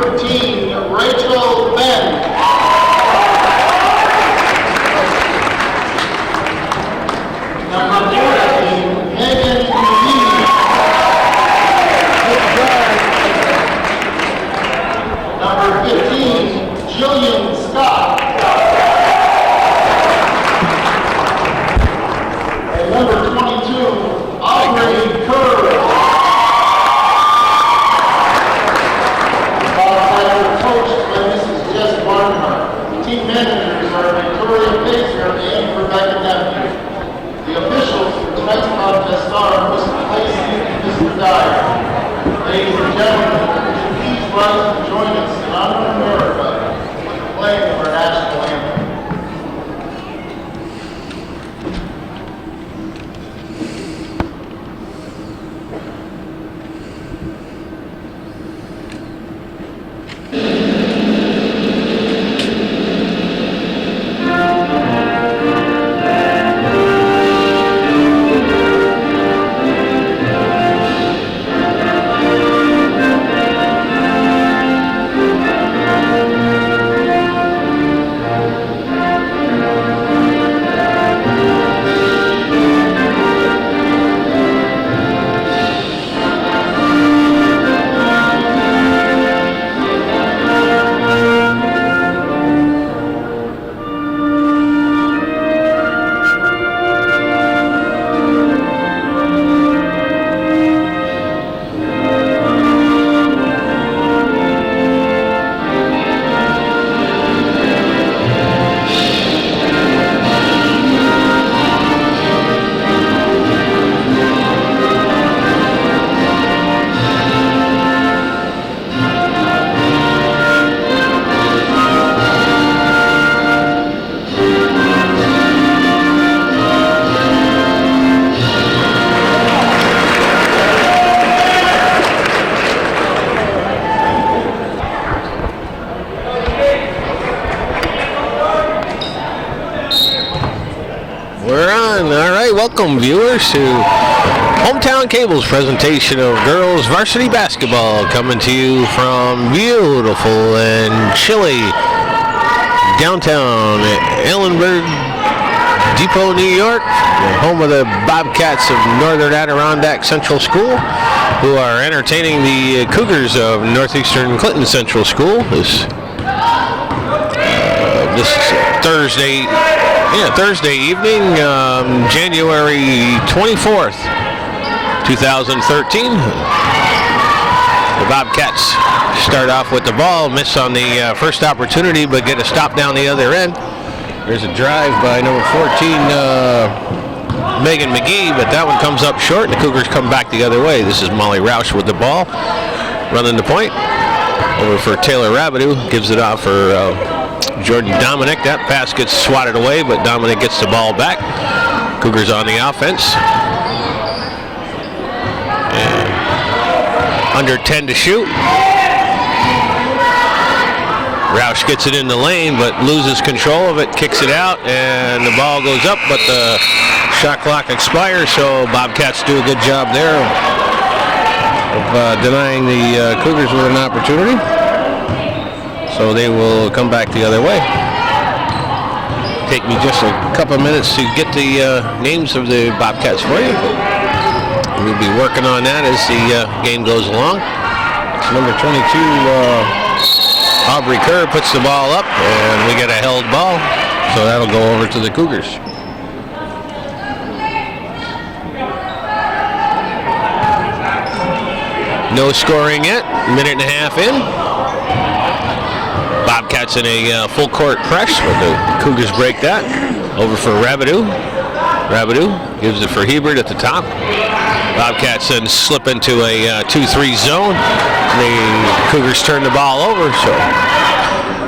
13, Rachel Ben. Number 14, Megan Lee. Number 15, Jillian Scott. And number 22, Aubrey Kerr. Coached by Mrs. Jess Barnhart. Team managers are Victoria Pacer and Rebecca Nephew. The officials for tonight's contest are Mr. Lacey and Mr. Dyer. Ladies and gentlemen, please rise and join us in honor of America with the playing of our national anthem. Welcome, viewers, to Hometown Cable's presentation of girls varsity basketball, coming to you from beautiful and chilly downtown Ellenburg Depot, New York, home of the Bobcats of Northern Adirondack Central School, who are entertaining the Cougars of Northeastern Clinton Central School this Thursday evening, January 24th, 2013. The Bobcats start off with the ball, miss on the first opportunity, but get a stop down the other end. There's a drive by number 14, Megan McGee, but that one comes up short. The Cougars come back the other way. This is Molly Roush with the ball, running the point. Over for Taylor Rabideau, gives it off for Jordan Dominic. That pass gets swatted away, but Dominic gets the ball back. Cougars on the offense. And under 10 to shoot. Roush gets it in the lane, but loses control of it, kicks it out, and the ball goes up, but the shot clock expires, so Bobcats do a good job there of denying the Cougars with an opportunity. So they will come back the other way. Take me just a couple minutes to get the names of the Bobcats for you. We'll be working on that as the game goes along. It's number 22, Aubrey Kerr puts the ball up, and we get a held ball. So that'll go over to the Cougars. No scoring yet, minute and a half in. Bobcats in a full court press, but the Cougars break that. Over for Rabideau. Rabideau gives it for Hebert at the top. Bobcats then slip into a 2-3 zone. The Cougars turn the ball over, so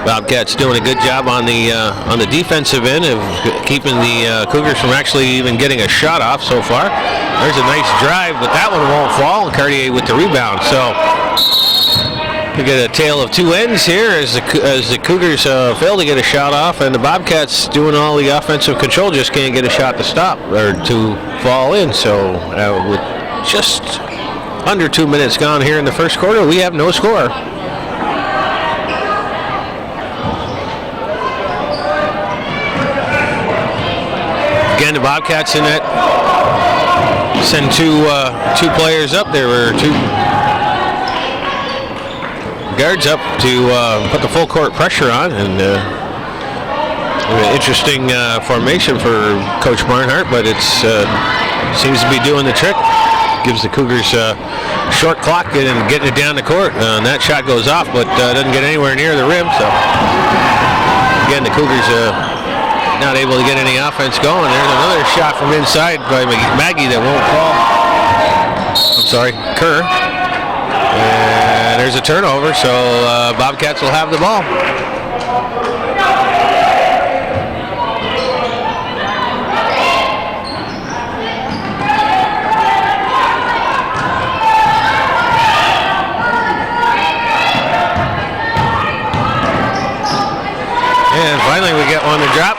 Bobcats doing a good job on the defensive end of keeping the Cougars from actually even getting a shot off so far. There's a nice drive, but that one won't fall, and Cartier with the rebound. So we get a tale of two ends here as the Cougars fail to get a shot off, and the Bobcats doing all the offensive control just can't get a shot to stop or to fall in. So with just under 2 minutes gone here in the first quarter, we have no score. again, the Bobcats in that send two players up. There were two guards up to put the full court pressure on, and an interesting formation for Coach Barnhart, but it seems to be doing the trick. Gives the Cougars short clock and getting it down the court. And that shot goes off, but doesn't get anywhere near the rim. So again, the Cougars not able to get any offense going. There's another shot from inside by Maggie that won't fall. I'm sorry, Kerr. And there's a turnover, so Bobcats will have the ball. And finally we get one to drop.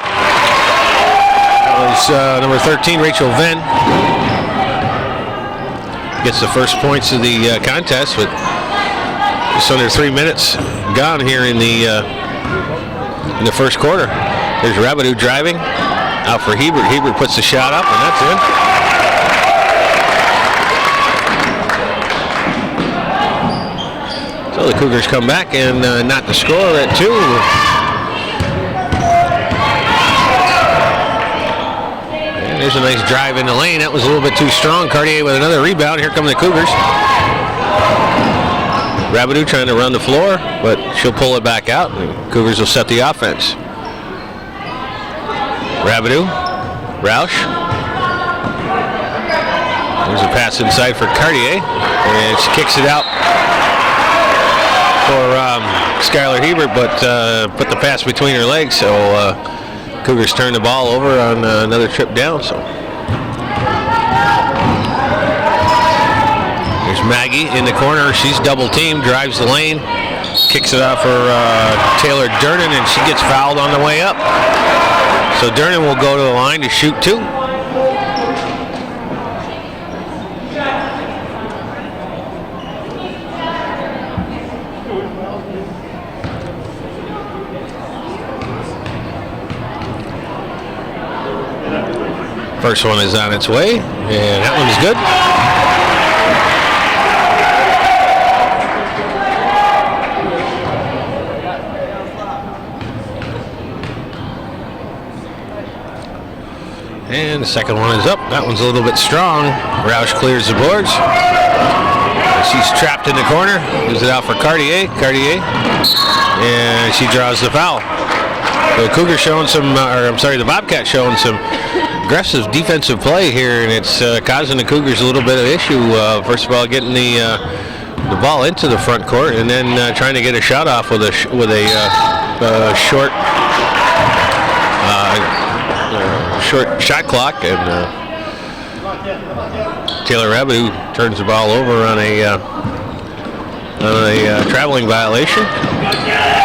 That was number 13, Rachel Venn. Gets the first points of the contest with just under 3 minutes gone here in the first quarter. There's Rabideau driving out for Hebert. Hebert puts the shot up, and that's in. So the Cougars come back and not the score at 2. There's a nice drive in the lane. That was a little bit too strong. Cartier with another rebound. Here come the Cougars. Rabideau trying to run the floor, but she'll pull it back out. The Cougars will set the offense. Rabideau, Roush. There's a pass inside for Cartier, and she kicks it out for Skylar Hebert, but put the pass between her legs, so Cougars turn the ball over on another trip down. So there's Maggie in the corner. She's double teamed, drives the lane, kicks it out for Taylor Durnan, and she gets fouled on the way up. So Durnan will go to the line to shoot 2. First one is on its way, and that one's good. And the second one is up. That one's a little bit strong. Roush clears the boards. She's trapped in the corner. Gives it out for Cartier. Cartier. And she draws the foul. So the Cougars showing some, the Bobcats showing some aggressive defensive play here, and it's causing the Cougars a little bit of issue. First of all, getting the ball into the front court, and then trying to get a shot off with a short shot clock. And Taylor Rabideau turns the ball over on a traveling violation.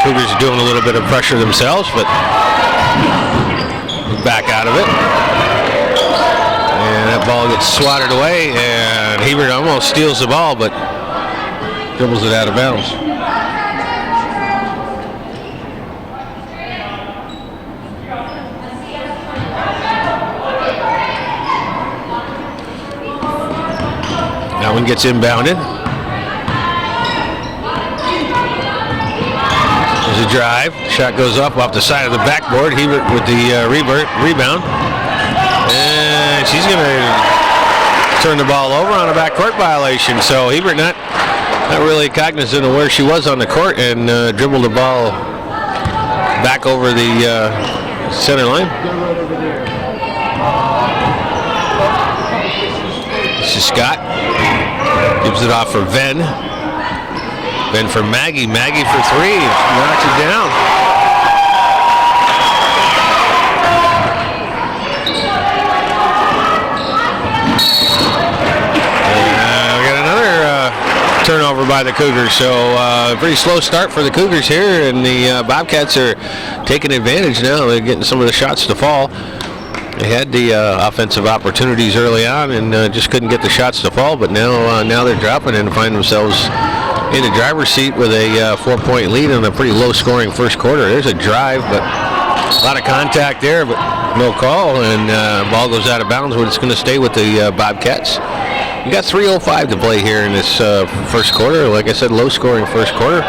Cougars are doing a little bit of pressure themselves, but back out of it. And that ball gets swatted away, and Hebert almost steals the ball, but dribbles it out of bounds. That one gets inbounded. There's a drive. Shot goes up off the side of the backboard. Hebert with the rebound. And she's going to turn the ball over on a backcourt violation. So Hebert not really cognizant of where she was on the court, and dribbled the ball back over the center line. This is Scott. Gives it off for Venn. Venn for Maggie. Maggie for 3. Knocks it down. Turnover by the Cougars, so pretty slow start for the Cougars here, and the Bobcats are taking advantage now. They're getting some of the shots to fall. They had the offensive opportunities early on and just couldn't get the shots to fall, but now they're dropping and find themselves in the driver's seat with a 4-point lead in a pretty low-scoring first quarter. There's a drive, but A lot of contact there, but no call, and ball goes out of bounds, but it's going to stay with the Bobcats. We got 3:05 to play here in this first quarter. Like I said, low-scoring first quarter.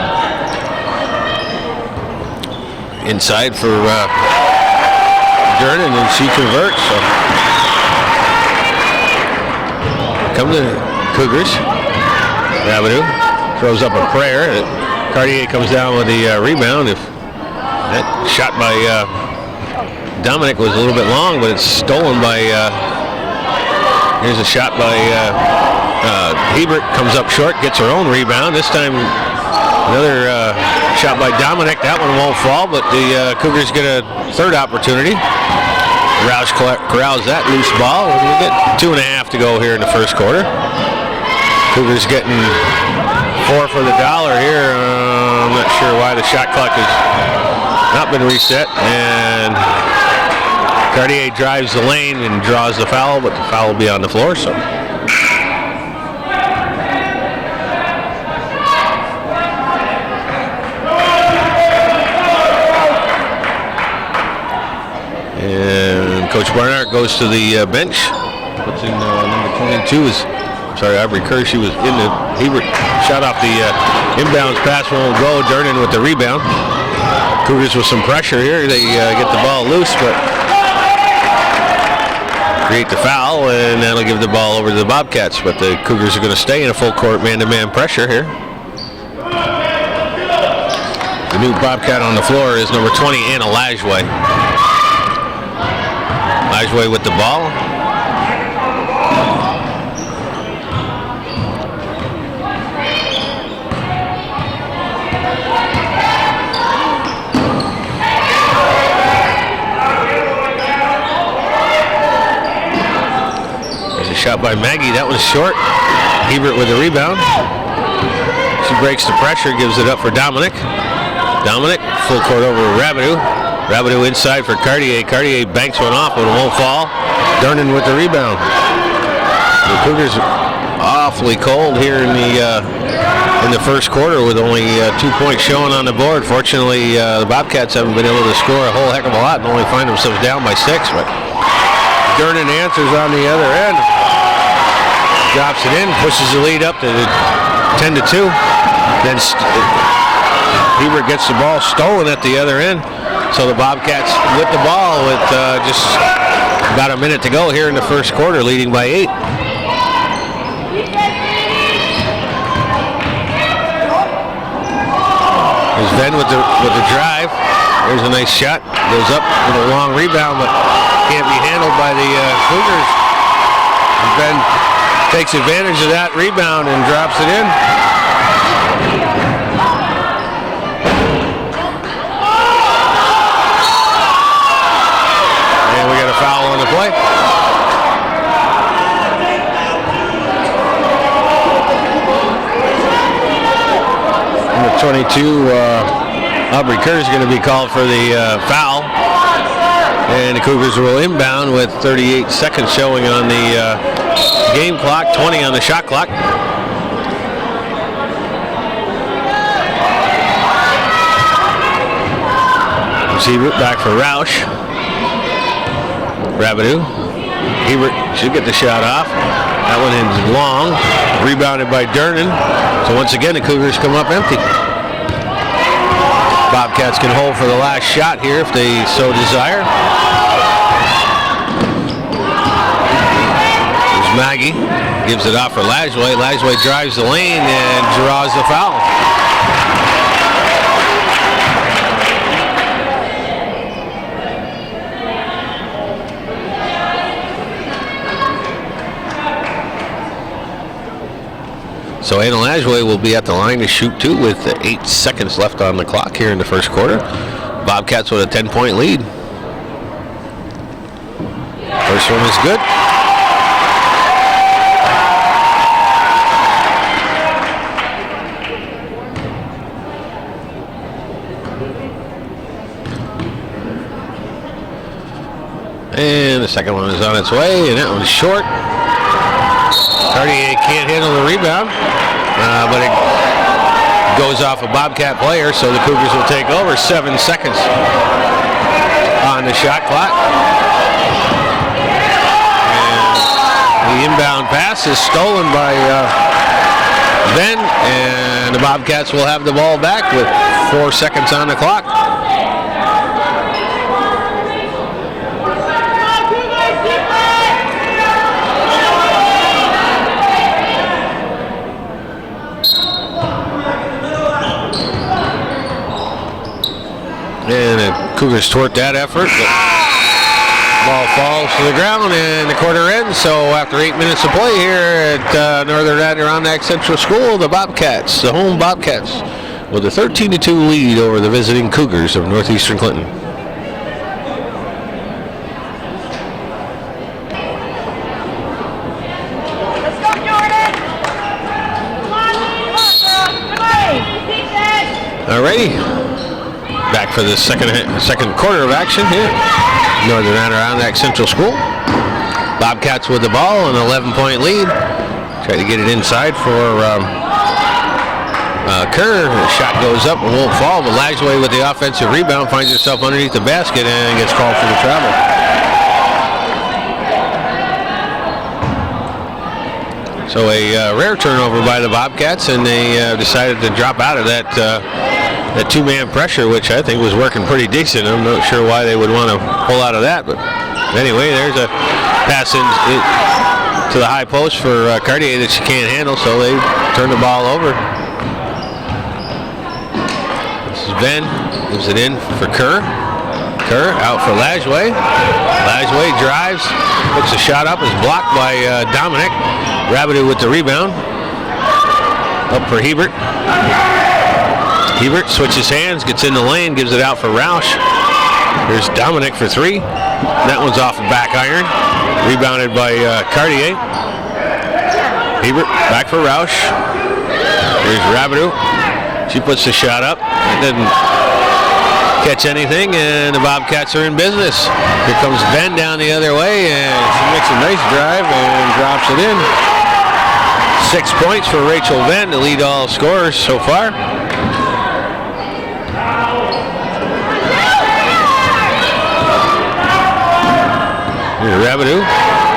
Inside for Durden, and she converts. So. Come to Cougars. Rabideau throws up a prayer. Cartier comes down with the rebound. If that shot by Dominic was a little bit long, but it's stolen by. Here's a shot by Hebert. Comes up short, gets her own rebound. This time, another shot by Dominic. That one won't fall, but the Cougars get a third opportunity. Roush corrals that loose ball, and we get 2.5 to go here in the first quarter. Cougars getting 4 for the dollar here. I'm not sure why the shot clock has not been reset, and Cartier drives the lane and draws the foul, but the foul will be on the floor. So. And Coach Barnard goes to the bench. Puts in number 22 is, sorry, Aubrey Kerr. She was in the, Hebert shot off the inbounds pass, won't go. Durden with the rebound. Cougars with some pressure here. They get the ball loose, but create the foul, and that'll give the ball over to the Bobcats. But the Cougars are going to stay in a full court man-to-man pressure here. The new Bobcat on the floor is number 20, Anna Lajway. Lajway with the ball. There's a shot by Maggie. That was short. Hebert with the rebound. She breaks the pressure, gives it up for Dominic. Dominic, full court over Rabideau. Rabideau inside for Cartier. Cartier banks one off, but it won't fall. Durden with the rebound. The Cougars awfully cold here in the first quarter with only 2 points showing on the board. Fortunately, the Bobcats haven't been able to score a whole heck of a lot and only find themselves down by 6. But Durden answers on the other end. Drops it in, pushes the lead up to 10-2. Then Hebert gets the ball stolen at the other end. So the Bobcats with the ball with just about a minute to go here in the first quarter, leading by 8. There's Ben with the drive. There's a nice shot. Goes up with a long rebound, but can't be handled by the Cougars. And Ben takes advantage of that rebound and drops it in. And we got a foul on the play. Number 22, Aubrey Kerr is going to be called for the foul. And the Cougars will inbound with 38 seconds showing on the game clock, 20 on the shot clock. Receiver back for Roush. Rabideau. Hebert should get the shot off. That one is long. Rebounded by Durden. So once again, the Cougars come up empty. Bobcats can hold for the last shot here if they so desire. There's Maggie. Gives it off for Lajway. Lajway drives the lane and draws the foul. So Anna Lajway will be at the line to shoot 2 with 8 seconds left on the clock here in the first quarter. Bobcats with a 10-point lead. First one is good. And the second one is on its way, and that one's short. Cartier can't handle the rebound, but it goes off a Bobcat player, so the Cougars will take over. 7 seconds. on the shot clock. And the inbound pass is stolen by Ben, and the Bobcats will have the ball back with 4 seconds on the clock. And the Cougars thwart that effort. Ball falls to the ground and the quarter ends. So after 8 minutes of play here at Northern Adirondack Central School, the Bobcats, the home Bobcats, with a 13-2 lead over the visiting Cougars of Northeastern Clinton. Let's go, Jordan! Come on, Alrighty. Back for the second quarter of action here. Northern Adirondack Central School. Bobcats with the ball, an 11-point lead. Try to get it inside for Kerr. The shot goes up and won't fall, but Lagsway with the offensive rebound finds herself underneath the basket and gets called for the travel. So a rare turnover by the Bobcats, and they decided to drop out of that two-man pressure, which I think was working pretty decent. I'm not sure why they would want to pull out of that, but anyway, there's a pass in to the high post for Cartier that she can't handle, so they turn the ball over. This is Ben, gives it in for Kerr. Kerr out for Lagsway. Lagsway drives, puts a shot up, is blocked by Dominic. Rabideau with the rebound. Up for Hebert. Hebert switches hands, gets in the lane, gives it out for Roush. Here's Dominic for 3. That one's off the back iron. Rebounded by Cartier. Hebert back for Roush. Here's Rabideau. She puts the shot up. It didn't catch anything, and the Bobcats are in business. Here comes Ben down the other way, and she makes a nice drive and drops it in. 6 points for Rachel Ben to lead all scorers so far. Rabideau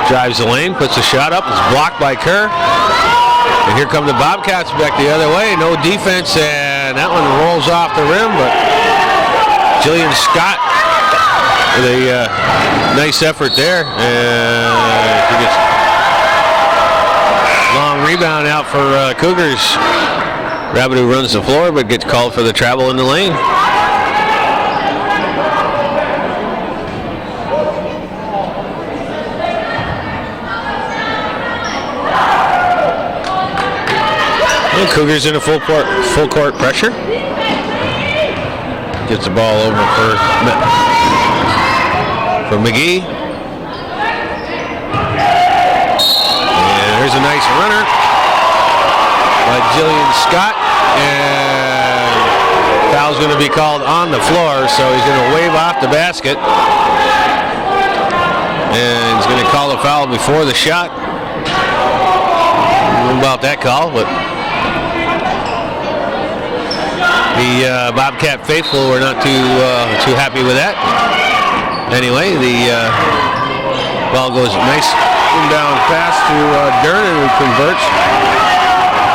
drives the lane, puts a shot up, it's blocked by Kerr. And here come the Bobcats back the other way. No defense, and that one rolls off the rim, but Jillian Scott with a nice effort there. And she gets long rebound out for Cougars. Rabideau runs the floor, but gets called for the travel in the lane. Cougars in a full court pressure. Gets the ball over for McGee. And there's a nice runner by Jillian Scott. And foul's going to be called on the floor, so he's going to wave off the basket. And he's going to call a foul before the shot. I don't know about that call, but the Bobcat faithful were not too happy with that. Anyway, the ball goes nice inbound pass to Dernan, who converts.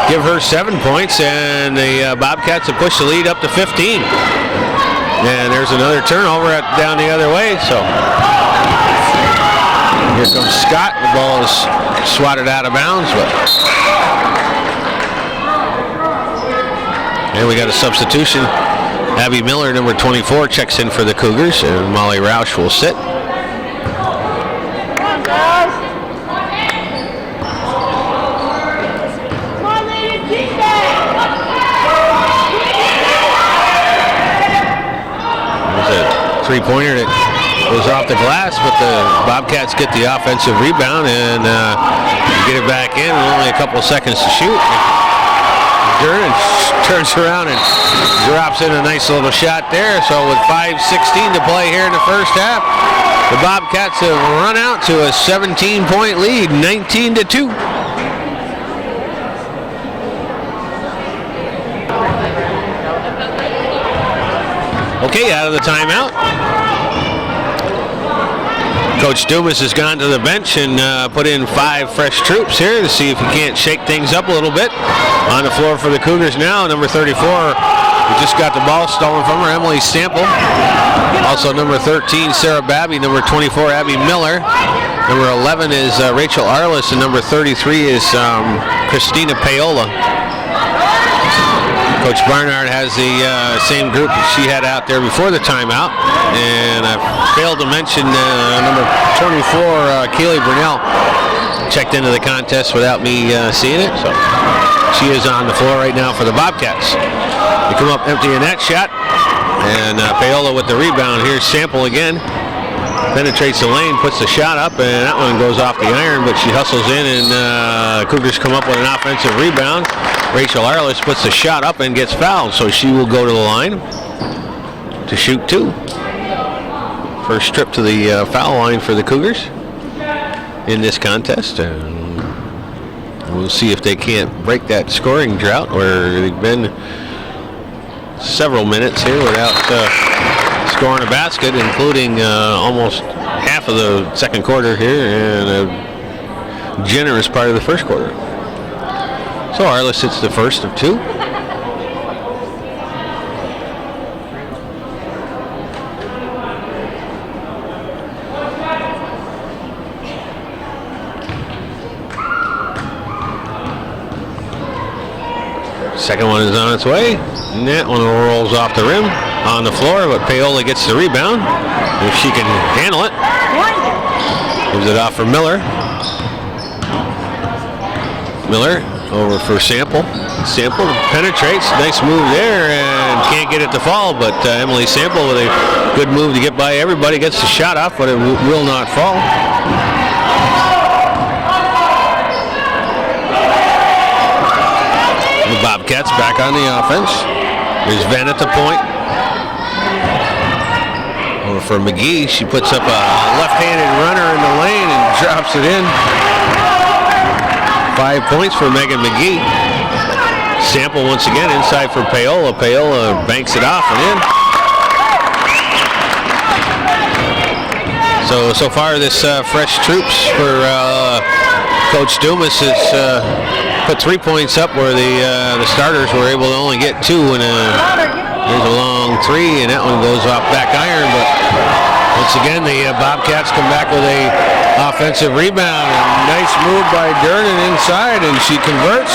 Give her 7 points, and the Bobcats have pushed the lead up to 15. And there's another turnover down the other way. So here comes Scott. The ball is swatted out of bounds, but. And we got a substitution. Abby Miller, number 24, checks in for the Cougars, and Molly Roush will sit. Come on, guys. Come on, ladies, keep that. There's a three-pointer that goes off the glass, but the Bobcats get the offensive rebound and get it back in with only a couple of seconds to shoot. And turns around and drops in a nice little shot there. So with 5:16 to play here in the first half, the Bobcats have run out to a 17-point lead, 19-2. Okay, out of the timeout. Coach Dumas has gone to the bench and put in 5 fresh troops here to see if he can't shake things up a little bit. On the floor for the Cougars now, number 34, who just got the ball stolen from her, Emily Sample. Also number 13, Sarah Babby. Number 24, Abby Miller. Number 11 is Rachel Arliss, and number 33 is Christina Paola. Coach Barnard has the same group that she had out there before the timeout. And I failed to mention number 24, Keely Burnell, checked into the contest without me seeing it. So she is on the floor right now for the Bobcats. They come up empty in that shot. And Paola with the rebound. Here's Sample again. Penetrates the lane, puts the shot up, and that one goes off the iron, but she hustles in, and Cougars come up with an offensive rebound. Rachel Arliss puts the shot up and gets fouled, so she will go to the line to shoot 2. First trip to the foul line for the Cougars in this contest. We'll see if they can't break that scoring drought where they've been several minutes here without scoring a basket, including almost half of the second quarter here and a generous part of the first quarter. So Arliss hits the first of 2. Second one is on its way. And that one rolls off the rim on the floor, but Paola gets the rebound. If she can handle it. Gives it off for Miller. Miller over for Sample. Sample penetrates. Nice move there and can't get it to fall, but Emily Sample with a good move to get by everybody. Gets the shot off, but it will not fall. The Bobcats back on the offense. There's Venn at the point. Over for McGee. She puts up a left-handed runner in the lane and drops it in. 5 points for Megan McGee. Sample once again inside for Paola. Paola banks it off and in. So far this fresh troops for Coach Dumas has put 3 points up where the starters were able to only get 2, and there's a long 3, and that one goes off back iron. But once again, the Bobcats come back with a offensive rebound. And nice move by Durden inside, and she converts.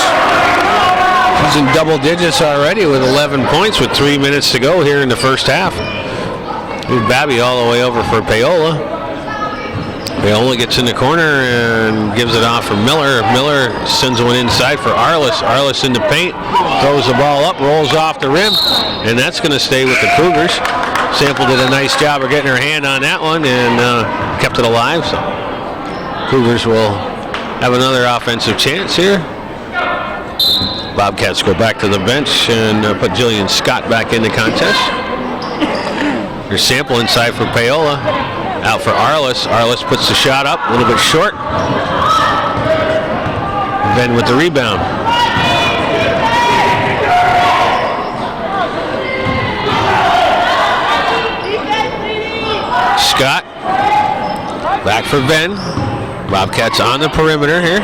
She's in double digits already with 11 points with 3 minutes to go here in the first half. Here's Babby all the way over for Paola. Paola gets in the corner and gives it off for Miller. Miller sends one inside for Arliss. Arliss in the paint, throws the ball up, rolls off the rim, and that's going to stay with the Cougars. Sample did a nice job of getting her hand on that one and kept it alive. So Cougars will have another offensive chance here. Bobcats go back to the bench and put Jillian Scott back in the contest. Here's Sample inside for Paola. Out for Arliss. Arliss puts the shot up, a little bit short. Ben with the rebound. Scott. Back for Ben. Bobcats on the perimeter here.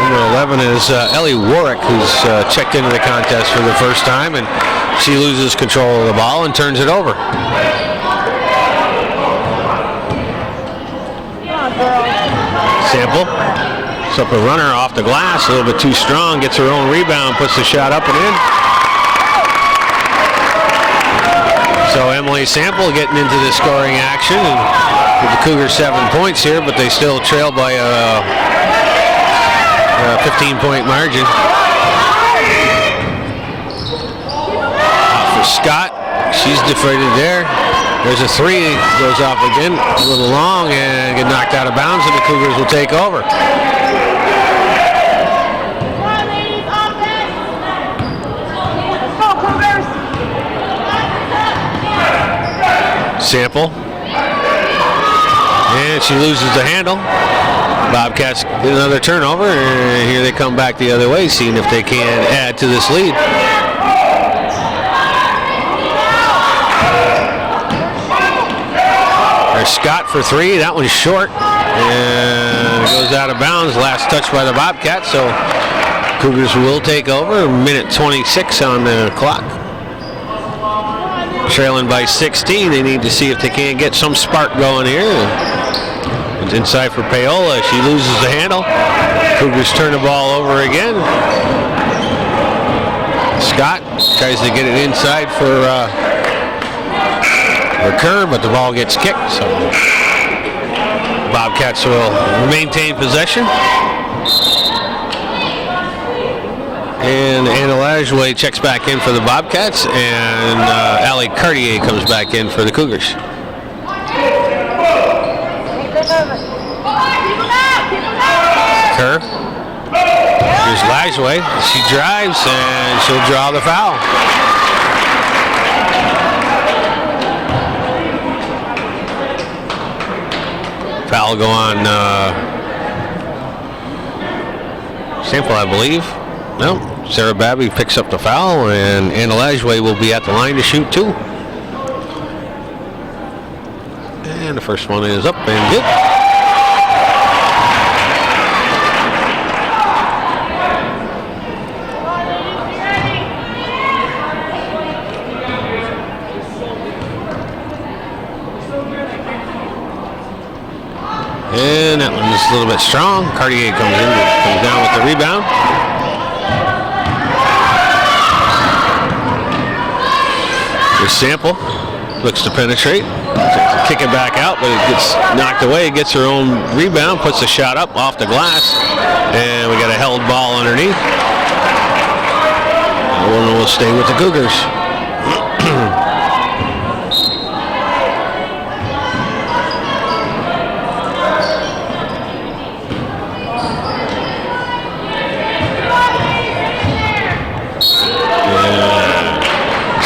Number 11 is Ellie Warwick, who's checked into the contest for the first time, and she loses control of the ball and turns it over. Sample. It's up a runner off the glass, a little bit too strong, gets her own rebound, puts the shot up and in. So Emily Sample getting into the scoring action and give the Cougars 7 points here, but they still trail by a 15-point margin. For Scott, she's defeated there. There's a 3, goes off again, a little long, and get knocked out of bounds, and the Cougars will take over. Sample. And she loses the handle. Bobcats get another turnover, and here they come back the other way, seeing if they can add to this lead. There's Scott for three. That one's short. And it goes out of bounds. Last touch by the Bobcats. So Cougars will take over. Minute 26 on the clock. Trailing by 16. They need to see if they can't get some spark going here. It's inside for Paola. She loses the handle. Cougars turn the ball over again. Scott tries to get it inside for Kerr, but the ball gets kicked. So Bobcats will maintain possession. And Anna Lajouet checks back in for the Bobcats, and Allie Cartier comes back in for the Cougars. Kerr. Here's Lajouet. She drives, and she'll draw the foul. Foul go on Sample, I believe. No, Sarah Babby picks up the foul, and Anna Lajouet will be at the line to shoot two. And the first one is up and good. And that one's a little bit strong. Cartier comes down with the rebound. Here's Sample, looks to penetrate, kick it back out, but it gets knocked away. Gets her own rebound, puts the shot up off the glass, and we got a held ball underneath. That one will stay with the Cougars.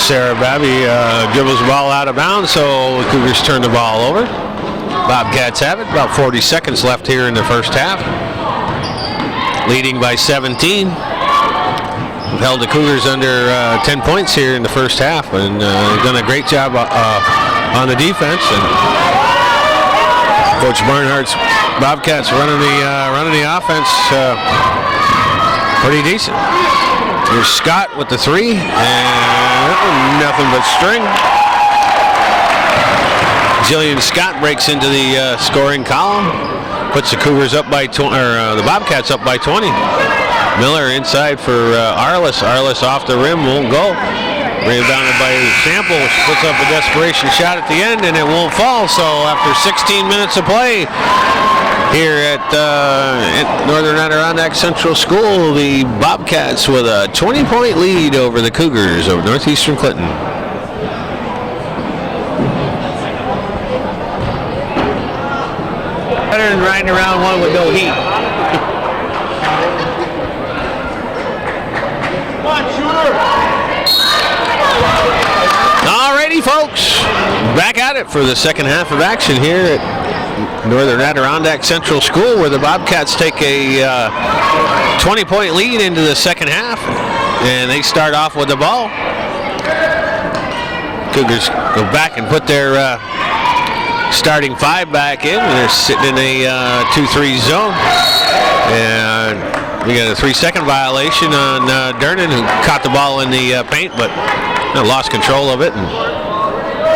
Sarah Babby dribbles the ball out of bounds, so the Cougars turn the ball over. Bobcats have it. About 40 seconds left here in the first half. Leading by 17. We've held the Cougars under 10 points here in the first half, and they've done a great job on the defense. And Coach Barnhart's Bobcats running the offense pretty decent. Here's Scott with the three, and nothing but string. Jillian Scott breaks into the scoring column, puts the Cougars up by the Bobcats up by 20. Miller inside for Arliss. Arliss off the rim, won't go. Rebounded by Sample, which puts up a desperation shot at the end, and it won't fall. So after 16 minutes of play here at Northern Adirondack Central School, the Bobcats with a 20-point lead over the Cougars of Northeastern Clinton. Better than riding around one with no heat. Come on, shooter! Alrighty, folks, back at it for the second half of action here at Northern Adirondack Central School, where the Bobcats take a 20-point lead into the second half, and they start off with the ball. Cougars go back and put their starting five back in. They're sitting in a 2-3 zone, and we got a 3-second violation on Dernan, who caught the ball in the paint, but lost control of it and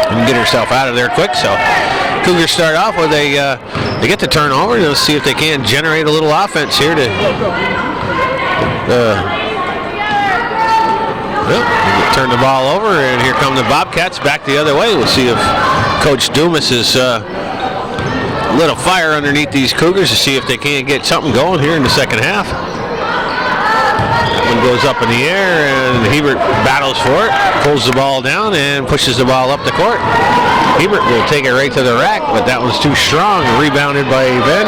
didn't get herself out of there quick. So Cougars start off with they get the turnover. They'll see if they can generate a little offense here to turn the ball over, and here come the Bobcats back the other way. We'll see if Coach Dumas is lit a fire underneath these Cougars to see if they can't get something going here in the second half. That one goes up in the air, and Hebert battles for it, pulls the ball down, and pushes the ball up the court. Hebert will take it right to the rack, but that one's too strong. Rebounded by Ben.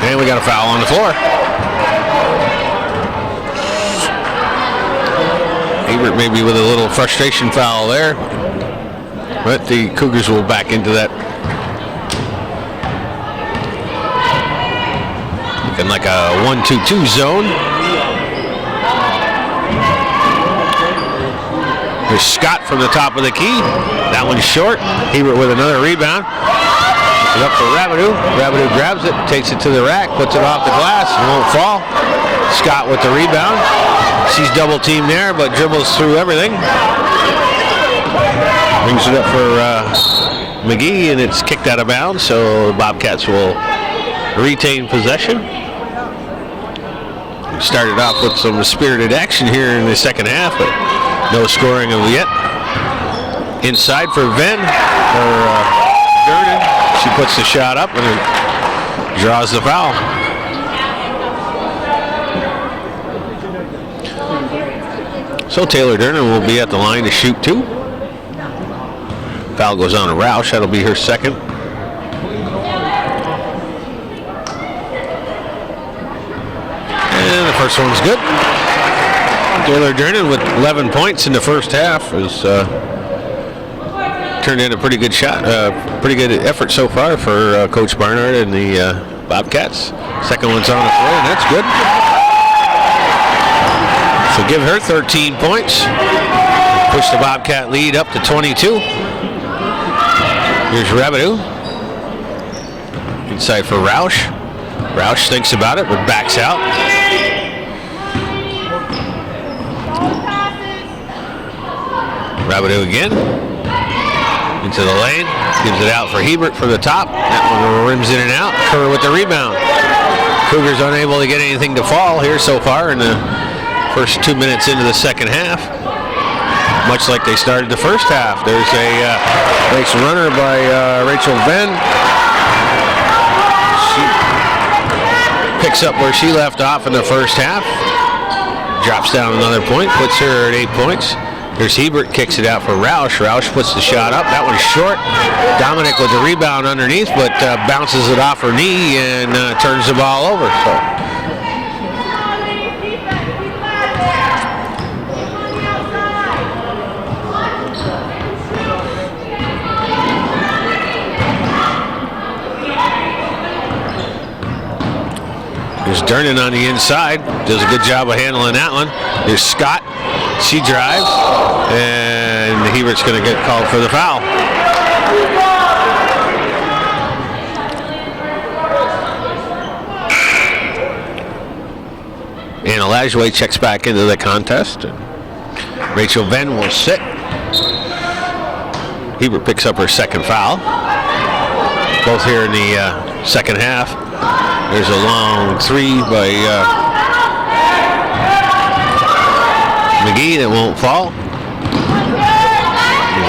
And we got a foul on the floor. Hebert maybe with a little frustration foul there, but the Cougars will back into that. Looking like a 1-2-2 zone. There's Scott from the top of the key. That one's short. Hebert with another rebound. Puts it up for Rabideau. Rabideau grabs it, takes it to the rack, puts it off the glass, and won't fall. Scott with the rebound. She's double teamed there, but dribbles through everything. Brings it up for McGee, and it's kicked out of bounds, so the Bobcats will retain possession. We started off with some spirited action here in the second half, but no scoring of yet. Inside for Venn, or Durden. She puts the shot up and it draws the foul. So Taylor Durden will be at the line to shoot 2. Foul goes on to Roush. That'll be her second. And the first one's good. Taylor Durden with 11 points in the first half has turned in a pretty good shot, pretty good effort so far for Coach Barnard and the Bobcats. Second one's on the floor, and that's good. So give her 13 points. Push the Bobcat lead up to 22. Here's Rabideau. Inside for Roush. Roush thinks about it, but backs out. Rabideau again. Into the lane. Gives it out for Hebert for the top. That one rims in and out. Kerr with the rebound. Cougars unable to get anything to fall here so far in the first 2 minutes into the second half. Much like they started the first half. There's a nice runner by Rachel Venn. She picks up where she left off in the first half. Drops down another point, puts her at 8 points. There's Hebert, kicks it out for Roush. Roush puts the shot up. That one's short. Dominic with the rebound underneath, but bounces it off her knee and turns the ball over. So. There's Durden on the inside. Does a good job of handling that one. There's Scott. She drives, and Hebert's going to get called for the foul. And Olajue checks back into the contest. And Rachel Venn will sit. Hebert picks up her second foul. Both here in the second half. There's a long three by McGee that won't fall.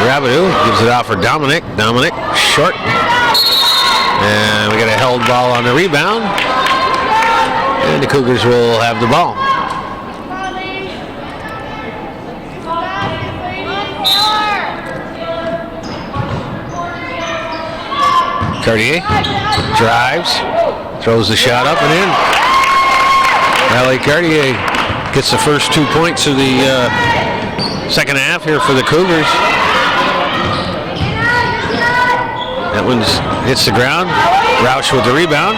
Rabideau gives it off for Dominic. Dominic short. And we got a held ball on the rebound. And the Cougars will have the ball. Cartier drives, throws the shot up and in. Allie Cartier gets the first 2 points of the second half here for the Cougars. That one hits the ground. Roush with the rebound.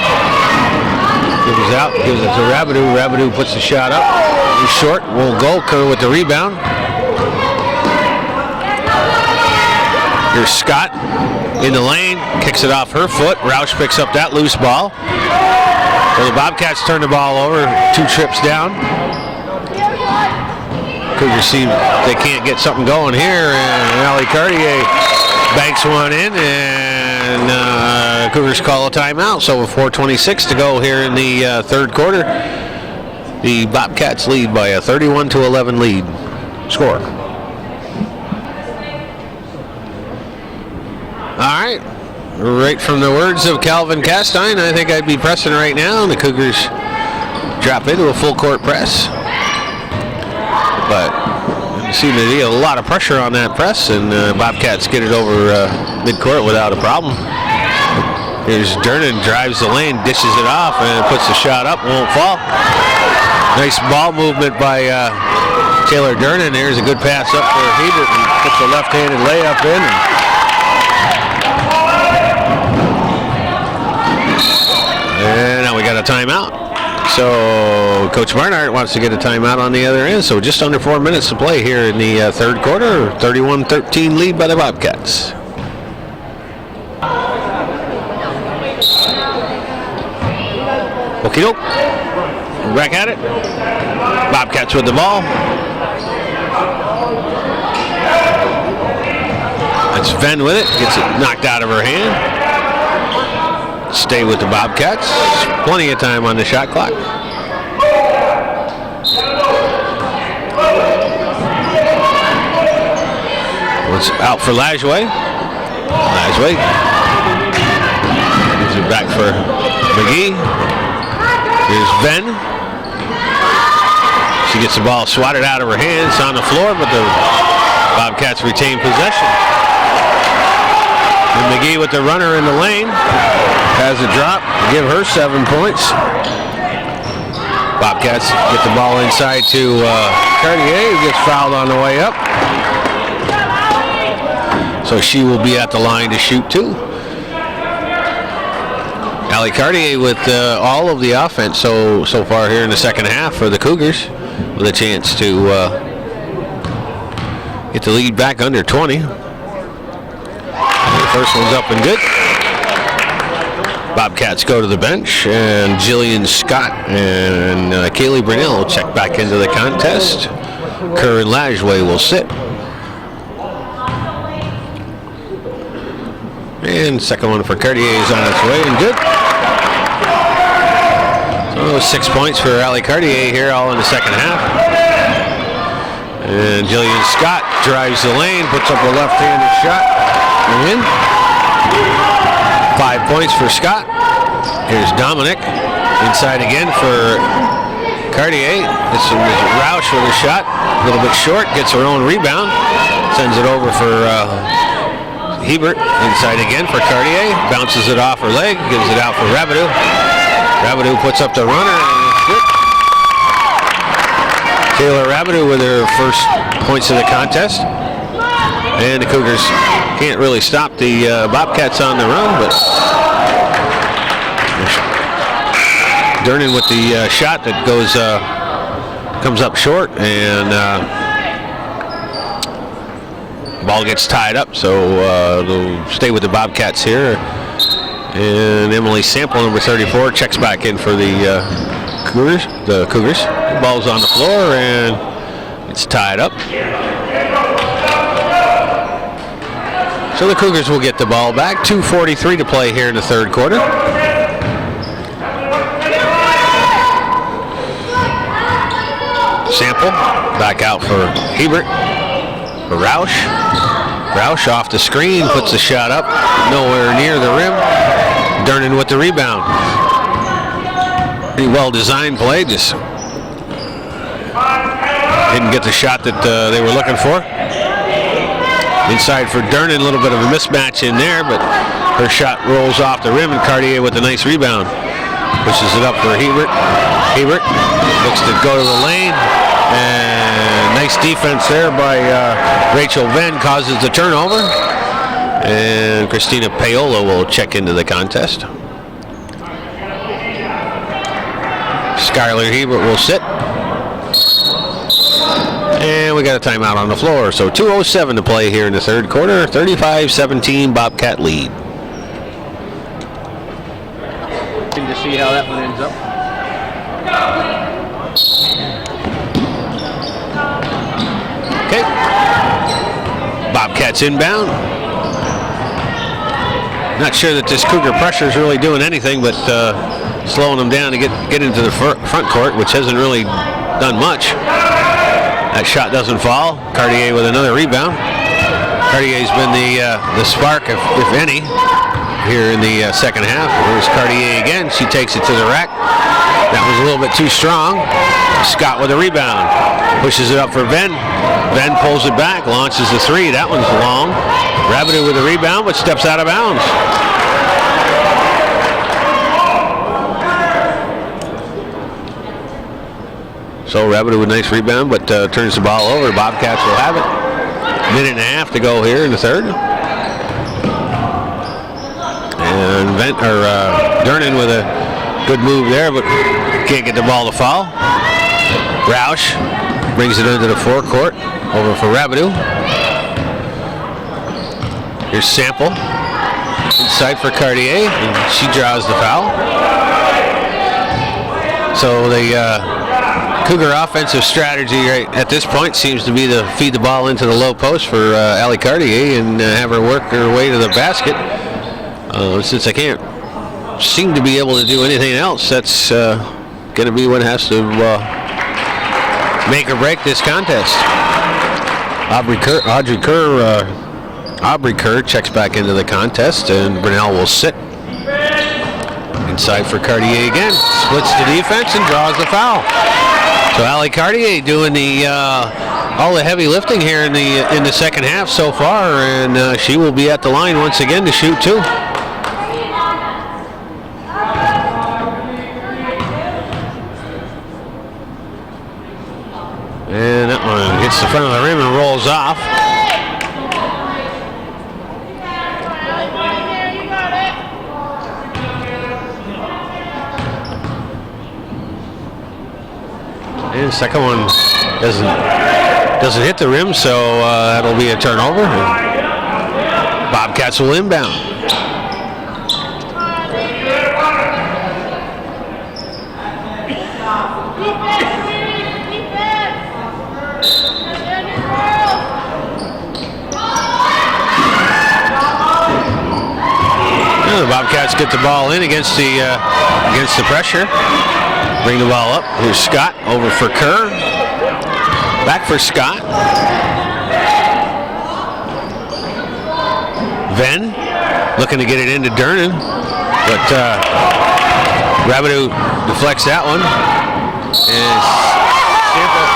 Gives out, gives it to Rabideau. Rabideau puts the shot up. He's short, won't go. Kerr with the rebound. Here's Scott in the lane, kicks it off her foot. Roush picks up that loose ball. So the Bobcats turn the ball over, 2 trips down. Cougars see they can't get something going here, and Allie Cartier banks one in, and Cougars call a timeout. So with 4:26 to go here in the third quarter, the Bobcats lead by a 31-11 lead score. All right, right from the words of Calvin Castine, I think I'd be pressing right now, and the Cougars drop into a full court press. But you see they get a lot of pressure on that press, and Bobcats get it over midcourt without a problem. Here's Durden, drives the lane, dishes it off, and puts the shot up, won't fall. Nice ball movement by Taylor Durden. There's a good pass up for Hebert, and puts a left-handed layup in. And now we got a timeout. So Coach Barnhart wants to get a timeout on the other end. So just under 4 minutes to play here in the third quarter. 31-13 lead by the Bobcats. Okie doke. Back at it. Bobcats with the ball. That's Venn with it. Gets it knocked out of her hand. Stay with the Bobcats. Plenty of time on the shot clock. It's out for Lajway. Lajway. Gives it back for McGee. Here's Ben. She gets the ball swatted out of her hands on the floor, but the Bobcats retain possession. And McGee with the runner in the lane. Has a drop. Give her 7 points. Bobcats get the ball inside to Cartier, who gets fouled on the way up. So she will be at the line to shoot too. Allie Cartier with all of the offense so far here in the second half for the Cougars, with a chance to get the lead back under 20. And the first one's up and good. Bobcats go to the bench, and Jillian Scott and Kaylee Brunell will check back into the contest. Kerr and Lajway will sit. And second one for Cartier is on its way and good. So 6 points for Allie Cartier here, all in the second half. And Jillian Scott drives the lane, puts up a left-handed shot, and in. 5 points for Scott. Here's Dominic inside again for Cartier. It's Roush with a shot, a little bit short, gets her own rebound, sends it over for Hebert. Inside again for Cartier, bounces it off her leg, gives it out for Rabideau. Rabideau puts up the runner, and it's good. Taylor Rabideau with her first points of the contest. And the Cougars can't really stop the Bobcats on the run, but Durnan with the shot that goes comes up short, and ball gets tied up, so they'll stay with the Bobcats here. And Emily Sample, number 34, checks back in for the Cougars. The ball's on the floor, and it's tied up. So the Cougars will get the ball back. 2:43 to play here in the third quarter. Sample back out for Hebert. For Roush. Roush off the screen, puts the shot up, nowhere near the rim. Durnan with the rebound. Pretty well designed play, just didn't get the shot that they were looking for. Inside for Durnan, a little bit of a mismatch in there, but her shot rolls off the rim, and Cartier with a nice rebound. Pushes it up for Hebert. Hebert looks to go to the lane, and nice defense there by Rachel Venn causes the turnover. And Christina Paola will check into the contest. Skylar Hebert will sit. And we got a timeout on the floor. So 2:07 to play here in the third quarter. 35-17 Bobcat lead. To see how that one ends up. Okay. Bobcats inbound. Not sure that this Cougar pressure is really doing anything but slowing them down to get into the front court, which hasn't really done much. That shot doesn't fall. Cartier with another rebound. Cartier's been the spark, if any, here in the second half. Here's Cartier again. She takes it to the rack. That was a little bit too strong. Scott with a rebound. Pushes it up for Venn. Venn pulls it back, launches the three. That one's long. Rabideau with a rebound, but steps out of bounds. So Rabideau with a nice rebound, but turns the ball over. Bobcats will have it. Minute and a half to go here in the third. And Durnan with a good move there, but Can't get the ball to fall. Roush brings it into the forecourt. Over for Rabideau. Here's Sample. Inside for Cartier. And she draws the foul. So the Cougar offensive strategy right at this point seems to be to feed the ball into the low post for Allie Cartier and have her work her way to the basket. Since I can't seem to be able to do anything else, that's going to be what has to make or break this contest. Aubrey Kerr checks back into the contest, and Brunel will sit. Inside for Cartier again. Splits the defense and draws the foul. So Allie Cartier doing the all the heavy lifting here in the second half so far, and she will be at the line once again to shoot too. And that one hits the front of the rim and rolls off. And the second one doesn't hit the rim, so that'll be a turnover. Bobcats will inbound. The Bobcats get the ball in against the pressure. Bring the ball up. Here's Scott over for Kerr. Back for Scott. Venn looking to get it into Durnan, but Rabideau deflects that one. And Sample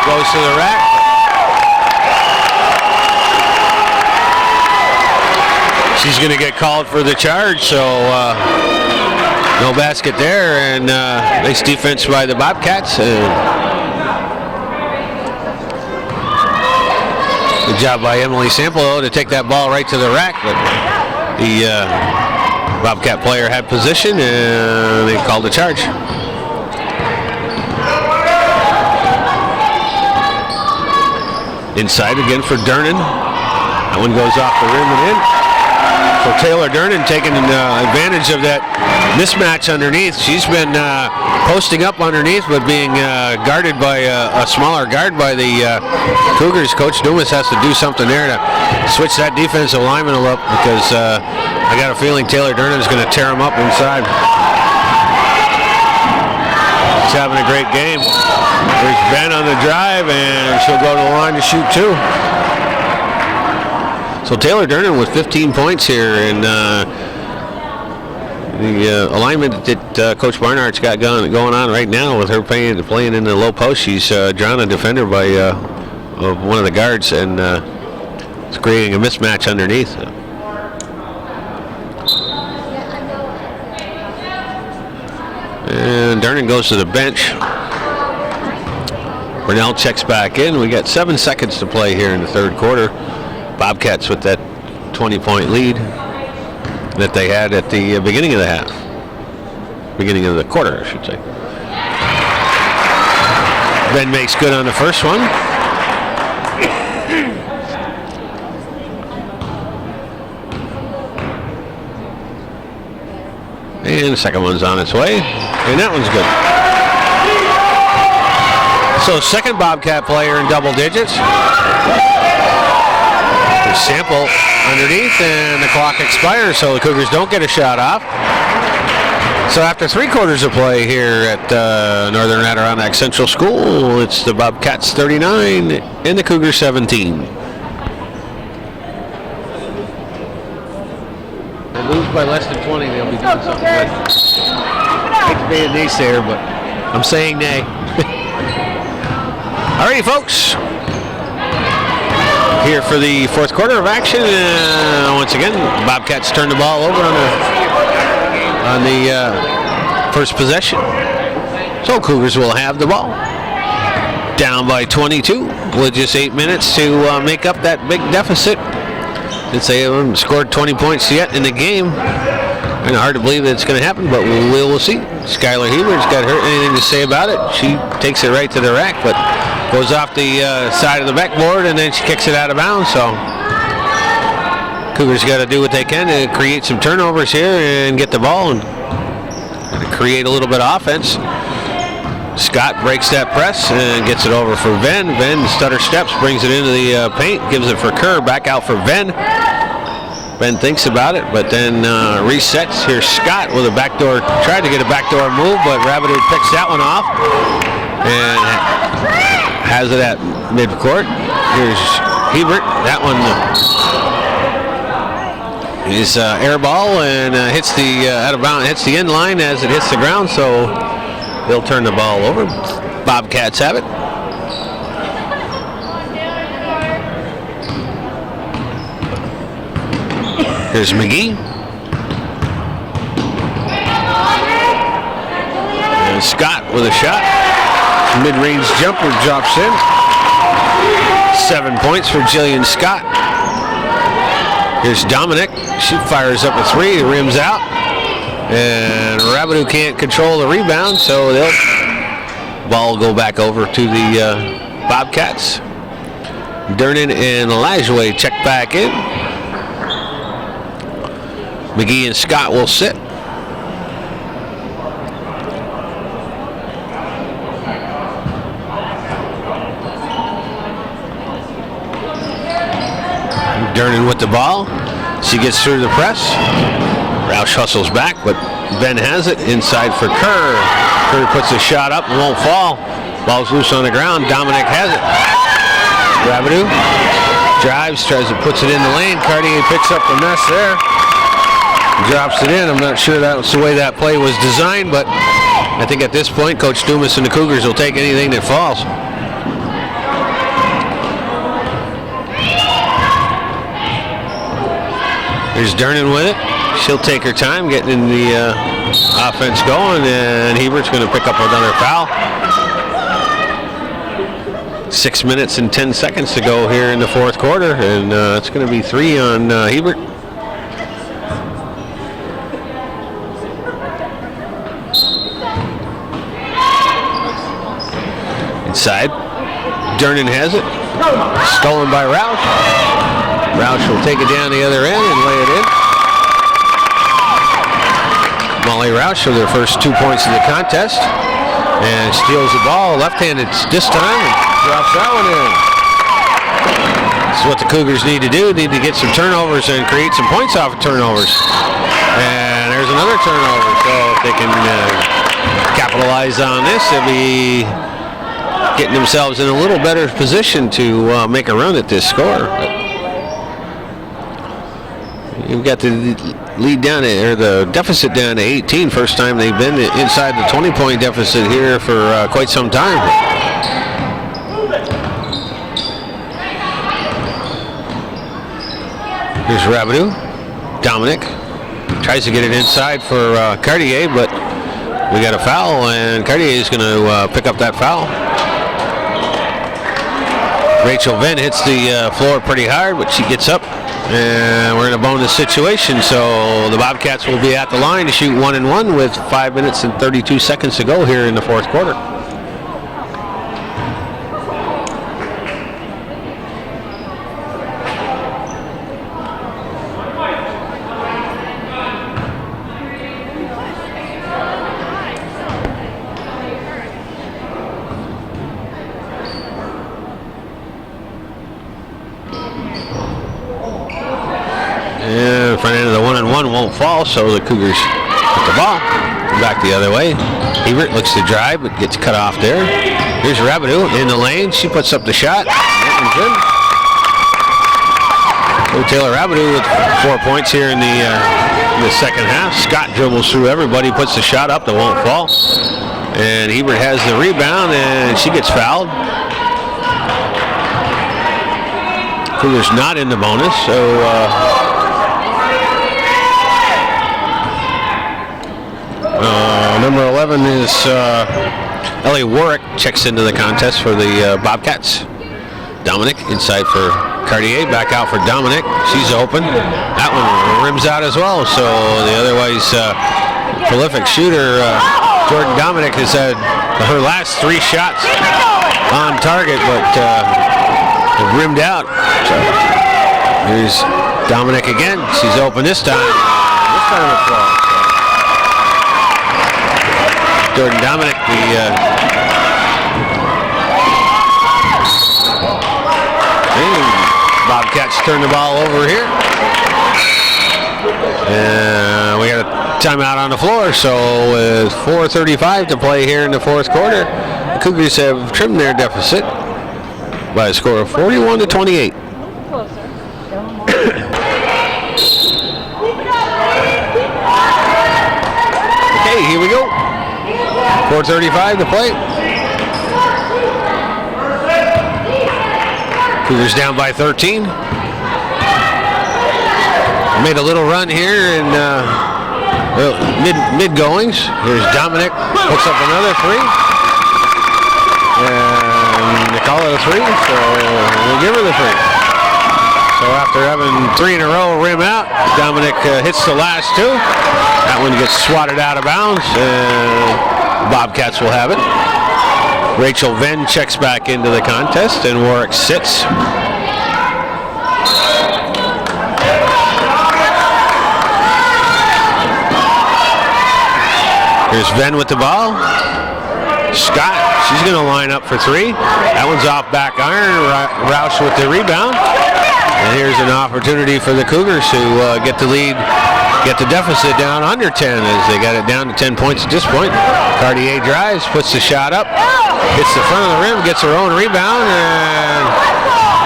goes to the rack. She's going to get called for the charge, so no basket there, and nice defense by the Bobcats. Good job by Emily Sample to take that ball right to the rack, but the Bobcat player had position, and they called the charge. Inside again for Durnan. That one goes off the rim and in. So Taylor Durnan taking advantage of that mismatch underneath. She's been posting up underneath, but being guarded by a smaller guard by the Cougars. Coach Dumas has to do something there to switch that defensive lineman up, because I got a feeling Taylor Durnan is going to tear him up inside. She's having a great game. There's Ben on the drive, and she'll go to the line to shoot too. So Taylor Durnan with 15 points here, and the alignment that Coach Barnhart's got going on right now with her playing in the low post. She's drawn a defender by one of the guards, and it's creating a mismatch underneath. And Durnan goes to the bench. Brunel checks back in. We got 7 seconds to play here in the third quarter. Bobcats with that 20-point lead that they had at the beginning of the half. Beginning of the quarter, I should say. Ben makes good on the first one. And the second one's on its way. And that one's good. So second Bobcat player in double digits. Sample underneath, and the clock expires, so the Cougars don't get a shot off. So after 3 quarters of play here at Northern Adirondack Central School, it's the Bobcats 39 and the Cougars 17. They lose by less than 20, they'll be doing something good. I hate to be a naysayer, but I'm saying nay. Alrighty, folks. Here for the fourth quarter of action. Once again, Bobcats turn the ball over on the first possession. So Cougars will have the ball. Down by 22 with just 8 minutes to make up that big deficit. Since they haven't scored 20 points yet in the game. Kind of hard to believe that it's going to happen, but we'll see. Skylar Hebert's got anything to say about it. She takes it right to the rack, but goes off the side of the backboard, and then she kicks it out of bounds. So Cougars got to do what they can to create some turnovers here and get the ball and create a little bit of offense. Scott breaks that press and gets it over for Venn. Venn stutter steps, brings it into the paint, gives it for Kerr, back out for Venn. Venn thinks about it, but then resets. Here's Scott with a backdoor, tried to get a backdoor move, but Rabideau picks that one off and has it at midcourt. Here's Hebert. That one is air ball and hits the out of bounds, hits the end line as it hits the ground, so they'll turn the ball over. Bobcats have it. Here's McGee. And Scott with a shot. Mid-range jumper drops in. 7 points for Jillian Scott. Here's Dominic. She fires up a three, rims out. And Rabideau can't control the rebound, so they'll ball go back over to the Bobcats. Dernan and Lajway check back in. McGee and Scott will sit. Dernan with the ball. She gets through the press. Roush hustles back, but Ben has it inside for Kerr. Kerr puts a shot up and won't fall. Ball's loose on the ground. Dominic has it. Rabideau drives, tries to puts it in the lane. Cartier picks up the mess there. Drops it in. I'm not sure that was the way that play was designed, but I think at this point, Coach Dumas and the Cougars will take anything that falls. There's Dernan with it. She'll take her time getting in the offense going, and Hebert's going to pick up another foul. 6 minutes and 10 seconds to go here in the fourth quarter, and it's going to be 3 on Hebert. Inside. Dernan has it. Stolen by Roush. Roush will take it down the other end and lay it in. Molly Roush with her first 2 points of the contest. And steals the ball. Left-handed this time and drops that one in. This is what the Cougars need to do. Need to get some turnovers and create some points off of turnovers. And there's another turnover. So if they can capitalize on this, they'll be getting themselves in a little better position to make a run at this score. You've got the lead down to, or the deficit down to 18. First time they've been inside the 20-point deficit here for quite some time. Here's Rabideau. Dominic tries to get it inside for Cartier, but we got a foul, and Cartier is going to pick up that foul. Rachel Venn hits the floor pretty hard, but she gets up, and we're in a bonus situation. So the Bobcats will be at the line to shoot 1-1 with 5 minutes and 32 seconds to go here in the fourth quarter. Front end of the 1-1 won't fall, so the Cougars get the ball. Back the other way. Hebert looks to drive, but gets cut off there. Here's Rabideau in the lane. She puts up the shot. That one's in. So Taylor Rabideau with 4 points here in the second half. Scott dribbles through everybody, puts the shot up that won't fall. And Hebert has the rebound, and she gets fouled. Cougars not in the bonus, so number 11 is Ellie Warwick, checks into the contest for the Bobcats. Dominic inside for Cartier back out for Dominic. She's open. That one rims out as well. So the otherwise prolific shooter, Jordan Dominic, has had her last 3 shots on target, but rimmed out. So here's Dominic again. She's open this time. This time it's wrong. Jordan Dominic, Bobcats turn the ball over here. And we got a timeout on the floor, so with 4:35 to play here in the 4th quarter, the Cougars have trimmed their deficit by a score of 41-28. Okay, here we go. 4:35 to play. Cougars down by 13. Made a little run here in mid goings. Here's Dominic, hooks up another 3. And they call it a 3, so we'll give her the 3. So after having 3 in a row rim out, Dominic hits the last 2. That one gets swatted out of bounds, and Bobcats will have it. Rachel Venn checks back into the contest, and Warwick sits. Here's Venn with the ball. Scott, she's going to line up for 3. That one's off back iron. Roush with the rebound. And here's an opportunity for the Cougars to get the lead, get the deficit down under 10, as they got it down to 10 points at this point. Cartier drives, puts the shot up, hits the front of the rim, gets her own rebound, and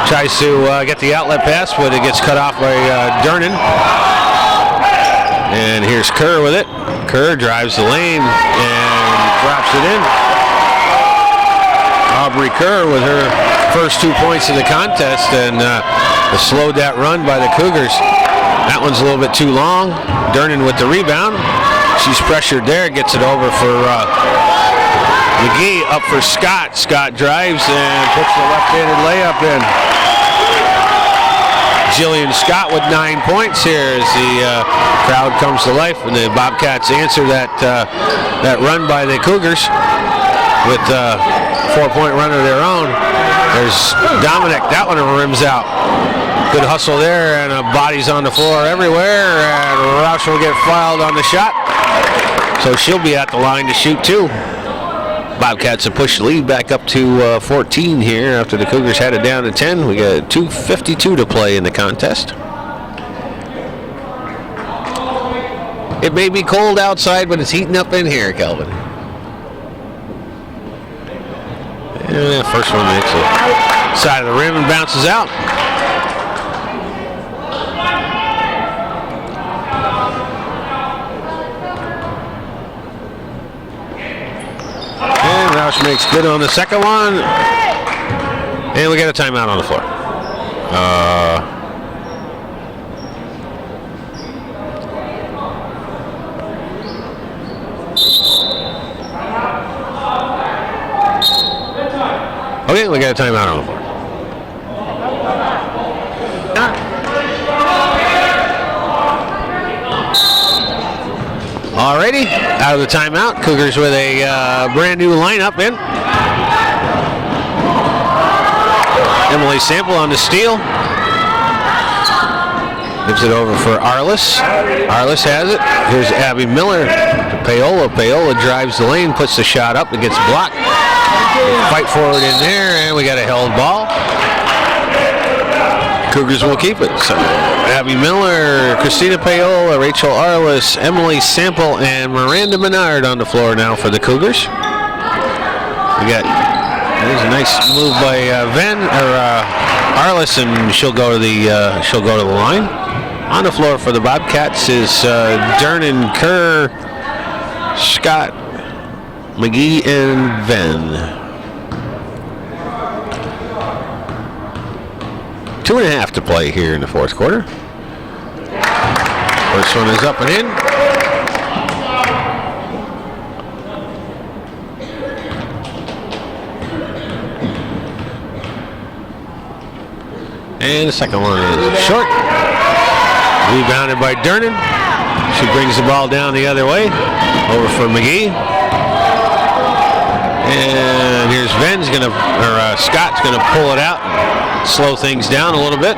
tries to get the outlet pass, but it gets cut off by Durnan. And here's Kerr with it. Kerr drives the lane and drops it in. Aubrey Kerr with her first 2 points of the contest, and slowed that run by the Cougars. That one's a little bit too long. Durnan with the rebound. She's pressured there, gets it over for McGee, up for Scott. Scott drives and puts the left-handed layup in. Jillian Scott with 9 points here as the crowd comes to life, and the Bobcats answer that run by the Cougars with a 4-point run of their own. There's Dominic. That one rims out. Good hustle there, and bodies on the floor everywhere, and Roush will get fouled on the shot, so she'll be at the line to shoot too. Bobcats have pushed the lead back up to 14 here after the Cougars had it down to 10. We got 2:52 to play in the contest. It may be cold outside, but it's heating up in here, Kelvin. Yeah, first one makes it side of the rim and bounces out. And Roush makes good on the second one. And we got a timeout on the floor. Okay, we got a timeout on the floor. Alrighty, out of the timeout, Cougars with a brand new lineup in. Emily Sample on the steal. Gives it over for Arliss. Arliss has it. Here's Abby Miller to Paola. Paola drives the lane, puts the shot up, it gets blocked. Fight forward in there, and we got a held ball. Cougars will keep it. So Abby Miller, Christina Paola, Rachel Arliss, Emily Sample, and Miranda Menard on the floor now for the Cougars. There's a nice move by Arliss, and she'll go to the line. On the floor for the Bobcats is Durnan, Kerr, Scott, McGee, and Venn. 2.5 to play here in the 4th quarter. First one is up and in. And the second one is short. Rebounded by Durnan. She brings the ball down the other way. Over for McGee. And here's Scott's gonna pull it out and slow things down a little bit.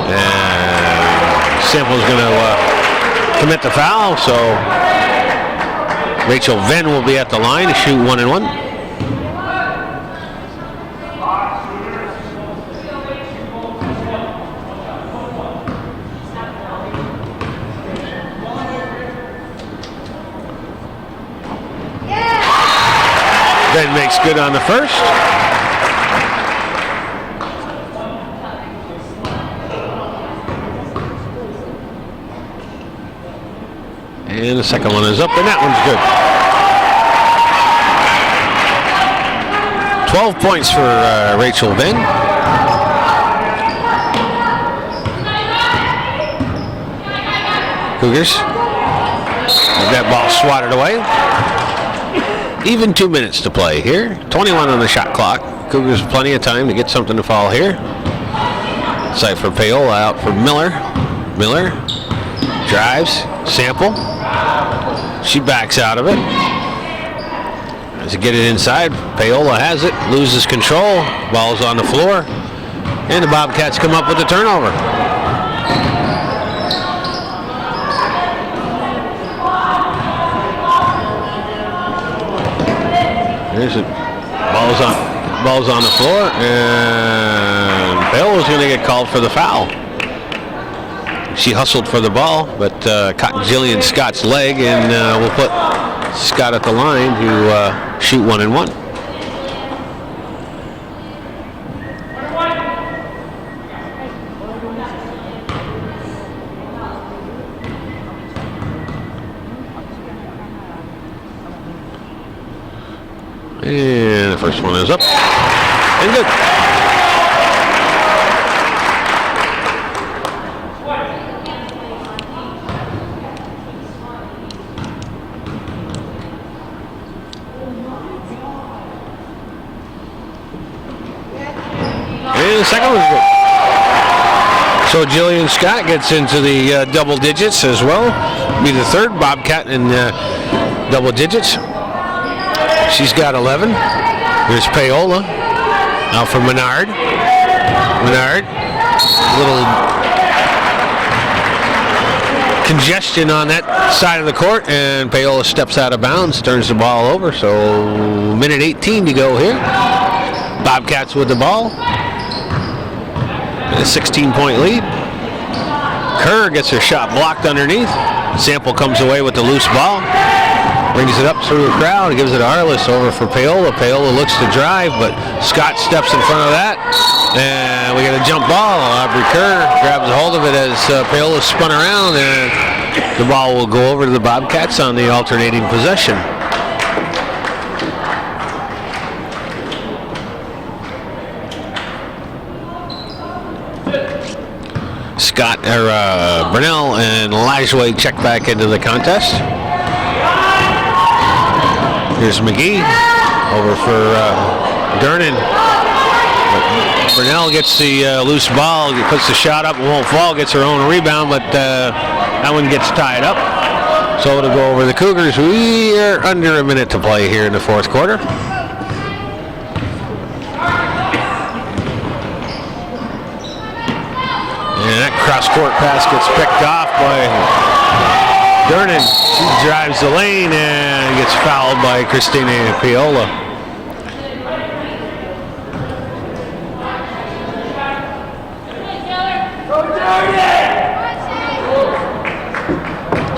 And Sample's gonna commit the foul, so Rachel Venn will be at the line to shoot 1 and 1. Venn makes good on the first. And the second one is up, and that one's good. 12 points for Rachel Venn. Cougars have that ball swatted away. Even 2 minutes to play here. 21 on the shot clock. Cougars have plenty of time to get something to fall here. Side for Paola, out for Miller. Miller drives. Sample. She backs out of it. As to get it inside, Paola has it, loses control, ball's on the floor, and the Bobcats come up with the turnover. There's it. Ball's on the floor, and Paola's going to get called for the foul. She hustled for the ball, but caught Jillian Scott's leg, and we'll put Scott at the line to shoot 1 and 1. And the first one is up and good. And the second one's good. So Jillian Scott gets into the double digits as well. Be the third Bobcat in double digits. She's got 11. There's Paola. Now for Menard. Menard. Little congestion on that side of the court, and Paola steps out of bounds, turns the ball over. So minute 18 to go here. Bobcats with the ball. A 16-point lead. Kerr gets her shot blocked underneath. Sample comes away with the loose ball. Brings it up through the crowd and gives it to Arliss. Over for Paola. Paola looks to drive, but Scott steps in front of that. And we got a jump ball. Aubrey Kerr grabs a hold of it as Paola spun around, and the ball will go over to the Bobcats on the alternating possession. Scott, Burnell and Lajway check back into the contest. Here's McGee over for Durnan. Burnell gets the loose ball, puts the shot up, won't fall, gets her own rebound, but that one gets tied up. So it'll go over the Cougars. We are under a minute to play here in the fourth quarter. And that cross-court pass gets picked off by Durnan. She drives the lane and gets fouled by Christina Paola.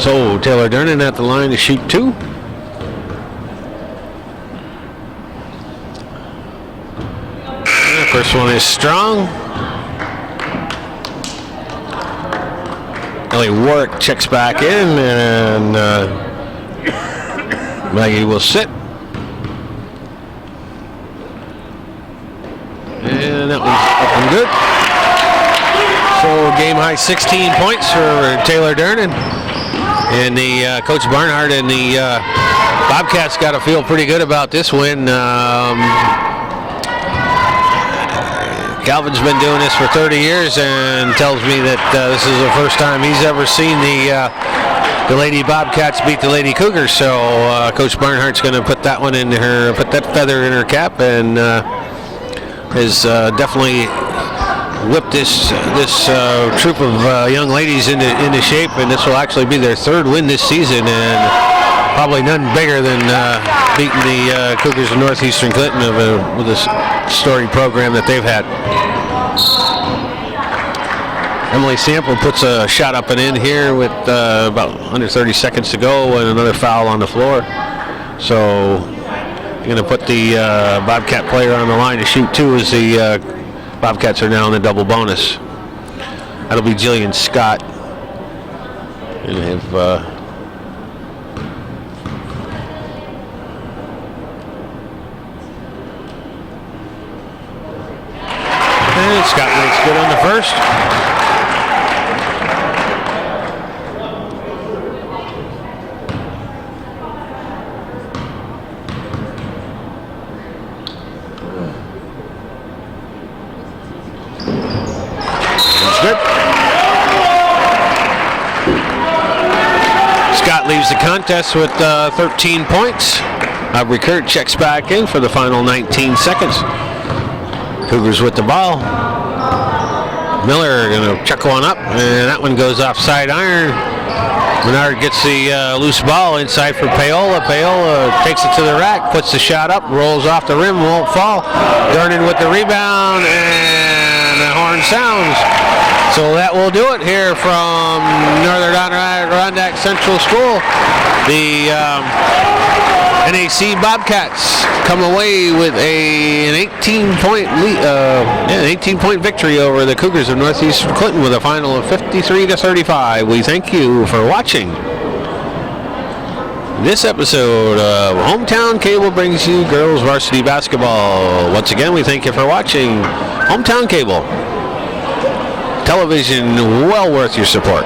So Taylor Durnan at the line to shoot 2. And the first one is strong. Ellie Warwick checks back in, and Maggie will sit. And that one's up and good. So game high 16 points for Taylor Durnan. And the Coach Barnhart and the Bobcats got to feel pretty good about this win. Calvin's been doing this for 30 years and tells me that this is the first time he's ever seen the Lady Bobcats beat the Lady Cougars. So Coach Barnhart's going to put that one in put that feather in her cap, and has definitely whipped this troop of young ladies into shape, and this will actually be their third win this season, and probably none bigger than beating the Cougars of Northeastern Clinton with a storied program that they've had. Emily Sample puts a shot up and in here with about under 30 seconds to go, and another foul on the floor. So you're going to put the Bobcat player on the line to shoot two, as the Bobcats are now in the double bonus. That'll be Jillian Scott. And have and Scott makes good on the first. Good. Scott leaves the contest with 13 points. Aubrey Kurt checks back in for the final 19 seconds. Cougars with the ball. Miller going to chuck one up, and that one goes off side iron. Menard gets the loose ball inside for Paola. Paola takes it to the rack, puts the shot up, rolls off the rim, won't fall. Durnan with the rebound, and the horn sounds. So that will do it here from Northern Adirondack Central School. The NAC Bobcats come away with an 18-point victory over the Cougars of Northeastern Clinton with a final of 53-35. We thank you for watching. This episode of Hometown Cable brings you girls varsity basketball. Once again, we thank you for watching Hometown Cable. Television well worth your support.